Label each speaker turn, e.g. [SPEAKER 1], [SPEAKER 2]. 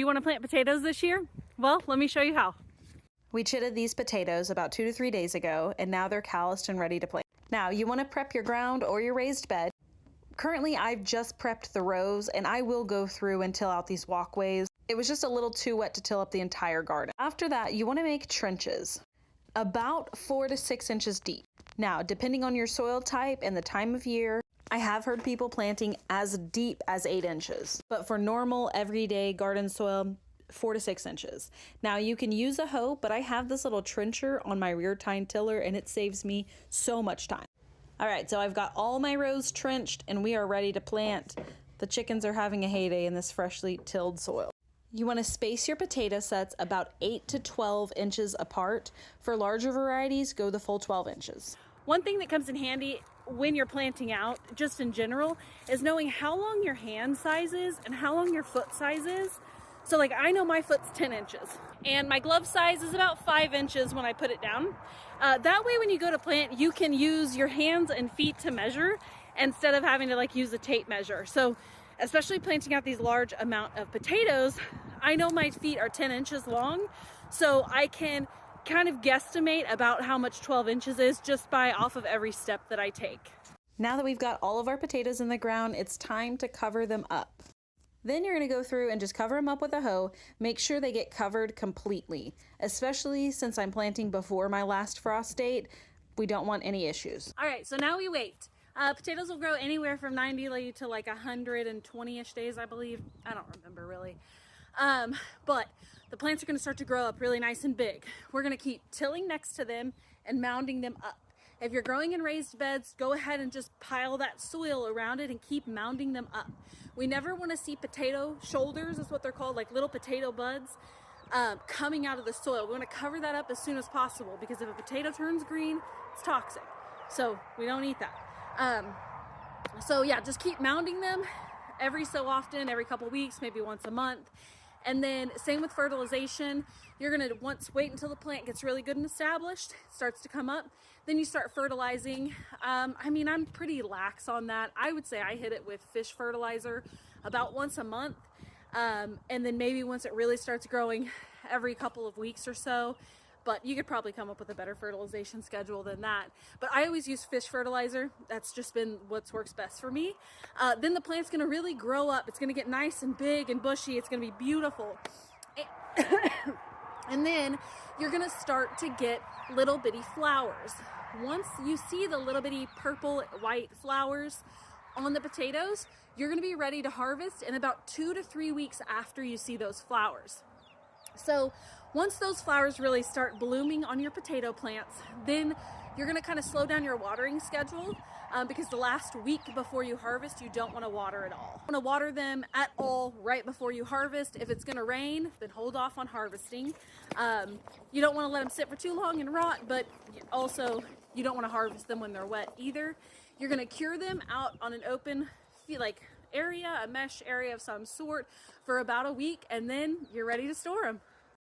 [SPEAKER 1] You want to plant potatoes this year? Well, let me show you how.
[SPEAKER 2] We chitted these potatoes about 2 to 3 days ago, and now they're calloused and ready to plant. Now, you want to prep your ground or your raised bed. Currently, I've just prepped the rows, and I will go through and till out these walkways. It was just a little too wet to till up the entire garden. After that, you want to make trenches, about 4 to 6 inches deep. Now, depending on your soil type and the time of year, I have heard people planting as deep as 8 inches, but for normal, everyday garden soil, 4 to 6 inches. Now you can use a hoe, but I have this little trencher on my rear tine tiller and it saves me so much time. All right, so I've got all my rows trenched and we are ready to plant. The chickens are having a heyday in this freshly tilled soil. You want to space your potato sets about 8 to 12 inches apart. For larger varieties, go the full 12 inches.
[SPEAKER 1] One thing that comes in handy when you're planting out, just in general, is knowing how long your hand size is and how long your foot size is. So like I know my foot's 10 inches and my glove size is about 5 inches when I put it down. That way when you go to plant, you can use your hands and feet to measure instead of having to like use a tape measure. So especially planting out these large amount of potatoes, I know my feet are 10 inches long, so I can kind of guesstimate about how much 12 inches is just by off of every step that I take.
[SPEAKER 2] Now that we've got all of our potatoes in the ground, it's time to cover them up. Then you're going to go through and just cover them up with a hoe. Make sure they get covered completely, especially since I'm planting before my last frost date. We don't want any issues.
[SPEAKER 1] All right, so now we wait. Potatoes will grow anywhere from 90 to like 120-ish days, I believe. I don't remember really. But the plants are going to start to grow up really nice and big. We're going to keep tilling next to them and mounding them up. If you're growing in raised beds, go ahead and just pile that soil around it and keep mounding them up. We never want to see potato shoulders, is what they're called, like little potato buds, coming out of the soil. We want to cover that up as soon as possible because if a potato turns green, it's toxic. So we don't eat that. So yeah, just keep mounding them every so often, every couple weeks, maybe once a month. And then same with fertilization. You're gonna wait until the plant gets really good and established, starts to come up, then you start fertilizing. I mean, I'm pretty lax on that. I would say I hit it with fish fertilizer about once a month. And then maybe once it really starts growing, every couple of weeks or so. But you could probably come up with a better fertilization schedule than that. But I always use fish fertilizer. That's just been what works best for me. Then the plant's gonna really grow up. It's gonna get nice and big and bushy. It's gonna be beautiful. And then you're gonna start to get little bitty flowers. Once you see the little bitty purple, white flowers on the potatoes, you're gonna be ready to harvest in about 2 to 3 weeks after you see those flowers. So once those flowers really start blooming on your potato plants, then you're gonna kind of slow down your watering schedule because the last week before you harvest, you don't wanna water at all. You wanna water them at all right before you harvest. If it's gonna rain, then hold off on harvesting. You don't wanna let them sit for too long and rot, but also you don't wanna harvest them when they're wet either. You're gonna cure them out on an open, like area, a mesh area of some sort for about a week, and then you're ready to store them.